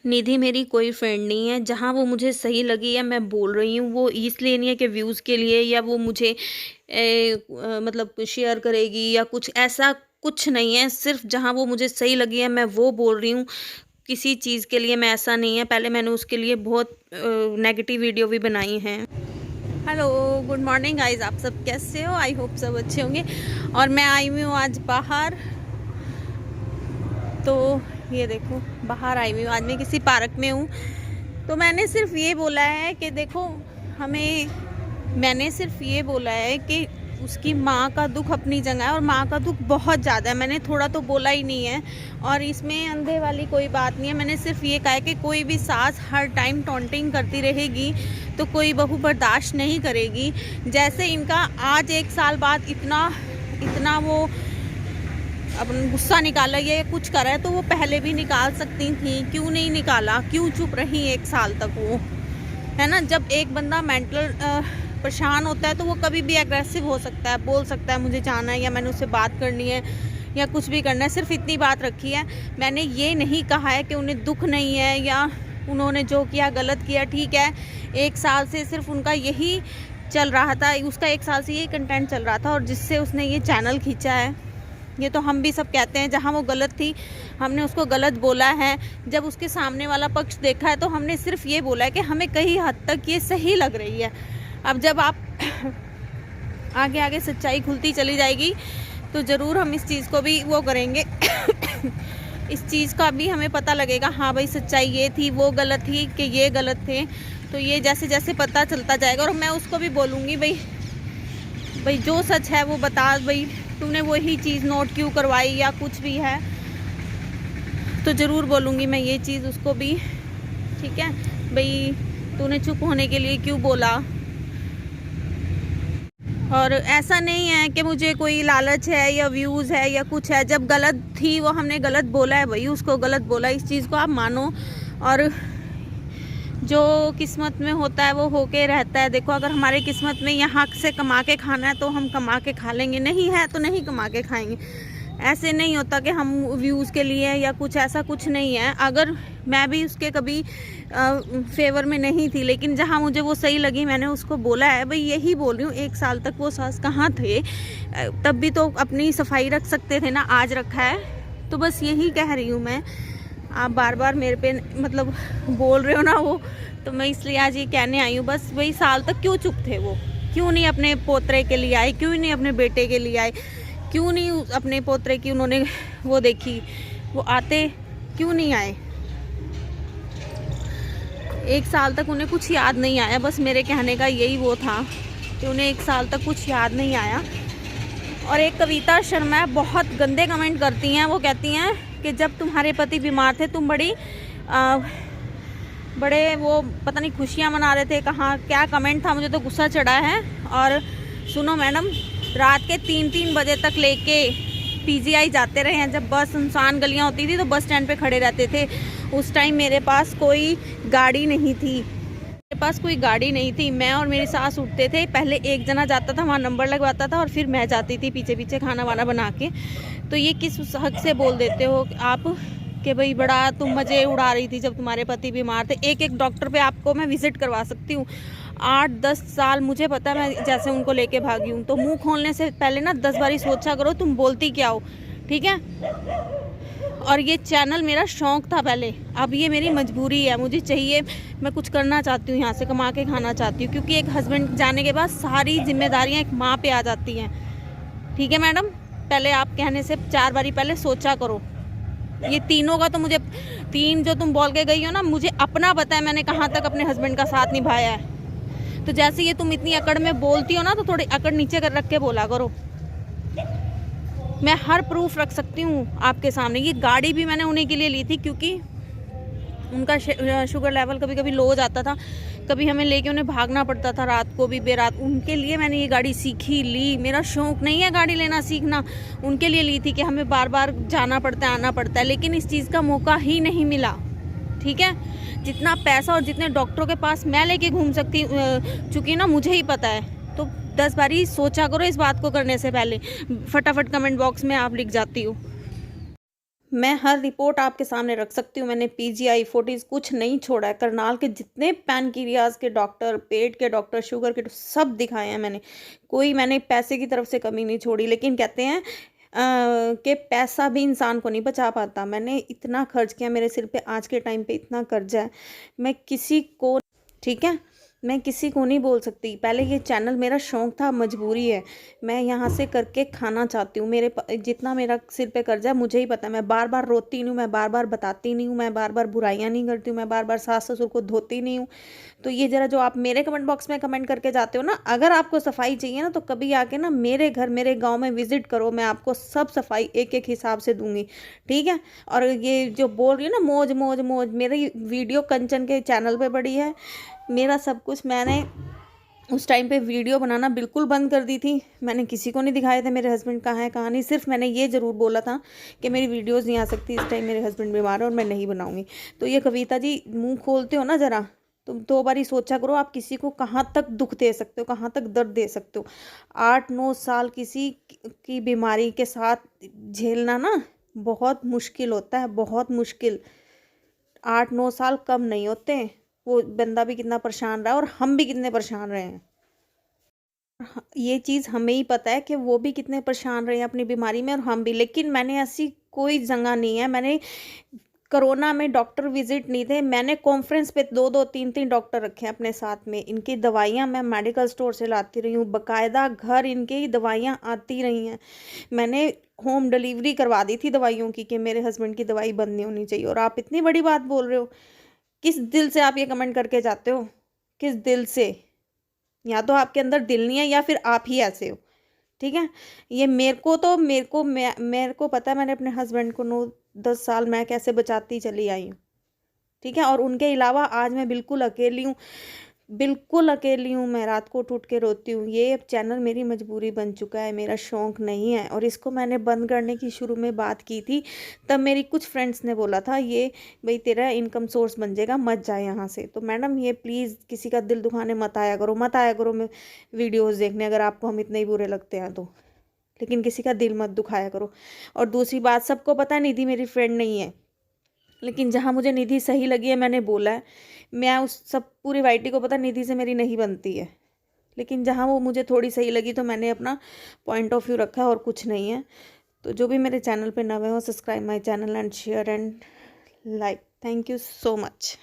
निधि मेरी कोई फ्रेंड नहीं है। जहाँ वो मुझे सही लगी है मैं बोल रही हूँ, वो इसलिए नहीं है कि व्यूज़ के लिए या वो मुझे मतलब शेयर करेगी या कुछ ऐसा कुछ नहीं है। सिर्फ जहाँ वो मुझे सही लगी है मैं वो बोल रही हूँ, किसी चीज़ के लिए मैं ऐसा नहीं है। पहले मैंने उसके लिए बहुत नेगेटिव वीडियो भी बनाई हैं। हेलो, गुड मॉर्निंग गाइस, आप सब कैसे हो? आई होप सब अच्छे होंगे। और मैं आई हुई हूँ आज बाहर, तो ये देखो बाहर आई हुई हूँ। आज मैं किसी पार्क में हूँ। तो मैंने सिर्फ ये बोला है कि देखो मैंने सिर्फ ये बोला है कि उसकी माँ का दुख अपनी जगह है और माँ का दुख बहुत ज़्यादा है। मैंने थोड़ा तो बोला ही नहीं है और इसमें अंधे वाली कोई बात नहीं है। मैंने सिर्फ ये कहा है कि कोई भी सास हर टाइम टॉन्टिंग करती रहेगी तो कोई बहू बर्दाश्त नहीं करेगी। जैसे इनका आज 1 साल बाद इतना वो अपन गुस्सा निकाला या कुछ करा है तो वो पहले भी निकाल सकती थी। क्यों नहीं निकाला? क्यों चुप रही 1 साल तक? वो है ना, जब एक बंदा मेंटल परेशान होता है तो वो कभी भी एग्रेसिव हो सकता है, बोल सकता है मुझे जाना है या मैंने उससे बात करनी है या कुछ भी करना है। सिर्फ इतनी बात रखी है। मैंने ये नहीं कहा है कि उन्हें दुख नहीं है या उन्होंने जो किया गलत किया। ठीक है, 1 साल से सिर्फ उनका यही चल रहा था, उसका 1 साल से यही कंटेंट चल रहा था और जिससे उसने ये चैनल खींचा है। ये तो हम भी सब कहते हैं, जहाँ वो गलत थी हमने उसको गलत बोला है। जब उसके सामने वाला पक्ष देखा है तो हमने सिर्फ ये बोला है कि हमें कई हद तक ये सही लग रही है। अब जब आप आगे आगे सच्चाई खुलती चली जाएगी तो ज़रूर हम इस चीज़ को भी वो करेंगे इस चीज़ का भी हमें पता लगेगा, हाँ भाई सच्चाई ये थी, वो गलत थी कि ये गलत थे। तो ये जैसे जैसे पता चलता जाएगा और मैं उसको भी बोलूँगी भाई जो सच है वो बता, भाई तूने वही चीज़ नोट क्यों करवाई या कुछ भी है तो ज़रूर बोलूँगी मैं ये चीज़ उसको भी। ठीक है भाई, तूने चुप होने के लिए क्यों बोला? और ऐसा नहीं है कि मुझे कोई लालच है या व्यूज़ है या कुछ है। जब गलत थी वो हमने गलत बोला है, वही उसको गलत बोला। इस चीज़ को आप मानो और जो किस्मत में होता है वो होके रहता है। देखो अगर हमारे किस्मत में यहाँ से कमा के खाना है तो हम कमा के खा लेंगे, नहीं है तो नहीं कमा के खाएंगे। ऐसे नहीं होता कि हम व्यूज़ के लिए या कुछ, ऐसा कुछ नहीं है। अगर मैं भी उसके कभी फेवर में नहीं थी, लेकिन जहाँ मुझे वो सही लगी मैंने उसको बोला है। भाई यही बोल रही हूँ, 1 साल तक वो सास कहाँ थे? तब भी तो अपनी सफाई रख सकते थे ना, आज रखा है। तो बस यही कह रही हूँ मैं। आप बार बार मेरे पे मतलब बोल रहे हो ना वो, तो मैं इसलिए आज ये कहने आई हूँ। बस वही साल तक क्यों चुप थे वो? क्यों नहीं अपने पोतरे के लिए आए? क्यों नहीं अपने बेटे के लिए आए? क्यों नहीं अपने पोतरे की उन्होंने वो देखी? वो आते क्यों नहीं आए? 1 साल तक उन्हें कुछ याद नहीं आया। बस मेरे कहने का यही वो था कि उन्हें 1 साल तक कुछ याद नहीं आया। और एक कविता शर्मा बहुत गंदे कमेंट करती हैं। वो कहती हैं कि जब तुम्हारे पति बीमार थे तुम बड़े वो पता नहीं खुशियाँ मना रहे थे। कहाँ क्या कमेंट था, मुझे तो गुस्सा चढ़ा है। और सुनो मैडम, रात के 3-3 बजे तक लेके पीजीआई जाते रहे हैं। जब बस सुनसान गलियाँ होती थी तो बस स्टैंड पे खड़े रहते थे। उस टाइम मेरे पास कोई गाड़ी नहीं थी, मैं और मेरी सास उठते थे। पहले एक जना जाता था, वहाँ नंबर लगवाता था और फिर मैं जाती थी पीछे पीछे खाना वाना बना के। तो ये किस हक से बोल देते हो आप कि भाई बड़ा तुम मज़े उड़ा रही थी जब तुम्हारे पति बीमार थे? एक डॉक्टर पे आपको मैं विज़िट करवा सकती हूँ। 8-10 साल मुझे पता है, मैं जैसे उनको लेके भागी हूँ। तो मुंह खोलने से पहले ना 10 बारी सोचा करो तुम बोलती क्या हो। ठीक है, और ये चैनल मेरा शौक़ था पहले, अब ये मेरी मजबूरी है। मुझे चाहिए, मैं कुछ करना चाहती हूँ, यहाँ से कमा के खाना चाहती हूँ। क्योंकि एक हस्बैंड जाने के बाद सारी जिम्मेदारियाँ एक माँ पे आ जाती हैं। ठीक है मैडम, पहले आप कहने से 4 बारी पहले सोचा करो। ये तीनों का तो मुझे 3 जो तुम बोल के गई हो ना, मुझे अपना पता है मैंने कहाँ तक अपने हस्बैंड का साथ निभाया है। तो जैसे ये तुम इतनी अकड़ में बोलती हो ना, तो थोड़ी अकड़ नीचे कर रख के बोला करो। मैं हर प्रूफ रख सकती हूँ आपके सामने। ये गाड़ी भी मैंने उन्हीं के लिए ली थी क्योंकि उनका शुगर लेवल कभी कभी लो हो जाता था, कभी हमें लेके उन्हें भागना पड़ता था रात को भी बेरात। उनके लिए मैंने ये गाड़ी सीखी ली। मेरा शौक़ नहीं है गाड़ी लेना सीखना, उनके लिए ली थी कि हमें बार बार जाना पड़ता है, आना पड़ता है। लेकिन इस चीज़ का मौका ही नहीं मिला। ठीक है, जितना पैसा और जितने डॉक्टरों के पास मैं लेके घूम सकती चुकी ना, मुझे ही पता है। तो 10 बारी सोचा करो इस बात को करने से पहले। फटाफट कमेंट बॉक्स में आप लिख जाती हो। मैं हर रिपोर्ट आपके सामने रख सकती हूँ। मैंने पीजीआई, फोर्टीज़ कुछ नहीं छोड़ा है। करनाल के जितने पैनक्रियाज़ के डॉक्टर, पेट के डॉक्टर, शुगर के सब दिखाए हैं मैंने। कोई मैंने पैसे की तरफ से कमी नहीं छोड़ी। लेकिन कहते हैं कि पैसा भी इंसान को नहीं बचा पाता। मैंने इतना खर्च किया, मेरे सिर पे आज के टाइम पे इतना कर्जा है। मैं किसी को, ठीक है, मैं किसी को नहीं बोल सकती। पहले ये चैनल मेरा शौक था, मजबूरी है। मैं यहाँ से करके खाना चाहती हूँ। जितना मेरा सिर पे कर्जा है मुझे ही पता है। मैं बार बार रोती नहीं हूँ, मैं बार बार बताती नहीं हूँ, मैं बार बार बुराइयाँ नहीं करती हूँ, मैं बार बार सास ससुर को धोती नहीं हूँ। तो ये ज़रा जो आप मेरे कमेंट बॉक्स में कमेंट करके जाते हो ना, अगर आपको सफाई चाहिए ना तो कभी आके ना मेरे घर, मेरे गाँव में विजिट करो। मैं आपको सब सफाई एक एक हिसाब से दूंगी, ठीक है। और ये जो बोल रही है ना मौज मौज मौज, मेरी वीडियो कंचन के चैनल पे पड़ी है। मेरा सब कुछ, मैंने उस टाइम पे वीडियो बनाना बिल्कुल बंद कर दी थी। मैंने किसी को नहीं दिखाए थे मेरे हस्बैंड कहाँ है कहाँ नहीं। सिर्फ मैंने ये ज़रूर बोला था कि मेरी वीडियोस नहीं आ सकती, इस टाइम मेरे हस्बैंड बीमार है और मैं नहीं बनाऊंगी। तो ये कविता जी, मुंह खोलते हो ना ज़रा, तुम 2 बारी सोचा करो आप किसी को कहाँ तक दुख दे सकते हो, कहाँ तक दर्द दे सकते हो। 8-9 साल किसी की बीमारी के साथ झेलना ना बहुत मुश्किल होता है, बहुत मुश्किल। 8-9 साल कम नहीं होते। वो बंदा भी कितना परेशान रहा और हम भी कितने परेशान रहे हैं। ये चीज़ हमें ही पता है कि वो भी कितने परेशान रहे हैं अपनी बीमारी में और हम भी। लेकिन मैंने ऐसी कोई जगह नहीं है, मैंने कोरोना में डॉक्टर विजिट नहीं थे। मैंने कॉन्फ्रेंस पे 2-2 3-3 डॉक्टर रखे हैं अपने साथ में। इनकी दवाइयाँ मैं मेडिकल स्टोर से लाती रही हूँ, बाकायदा घर इनके ही दवाइयाँ आती रही हैं। मैंने होम डिलीवरी करवा दी थी दवाइयों की कि मेरे हस्बैंड की दवाई बंद नहीं होनी चाहिए। और आप इतनी बड़ी बात बोल रहे हो। किस दिल से आप ये कमेंट करके जाते हो? किस दिल से? या तो आपके अंदर दिल नहीं है या फिर आप ही ऐसे हो, ठीक है। ये मेरे को पता है, मैंने अपने हस्बैंड को 9-10 साल मैं कैसे बचाती चली आई हूँ, ठीक है। और उनके अलावा आज मैं बिल्कुल अकेली हूँ, बिल्कुल अकेली हूँ। मैं रात को उठ के रोती हूँ। ये अब चैनल मेरी मजबूरी बन चुका है, मेरा शौक नहीं है। और इसको मैंने बंद करने की शुरू में बात की थी, तब मेरी कुछ फ्रेंड्स ने बोला था ये भाई तेरा इनकम सोर्स बन जाएगा, मत जाए यहाँ से। तो मैडम ये प्लीज़ किसी का दिल दुखाने मत आया करो, मत आया करो मैं वीडियोज़ देखने, अगर आपको हम इतने ही बुरे लगते हैं तो। लेकिन किसी का दिल मत दुखाया करो। और दूसरी बात, सबको पता है निधि मेरी फ्रेंड नहीं है, लेकिन जहाँ मुझे निधि सही लगी है मैंने बोला है। मैं उस सब पूरी वाइटी को पता निधि से मेरी नहीं बनती है, लेकिन जहाँ वो मुझे थोड़ी सही लगी तो मैंने अपना पॉइंट ऑफ व्यू रखा है और कुछ नहीं है। तो जो भी मेरे चैनल पे नए हो, subscribe my channel and share and like. Thank you so much.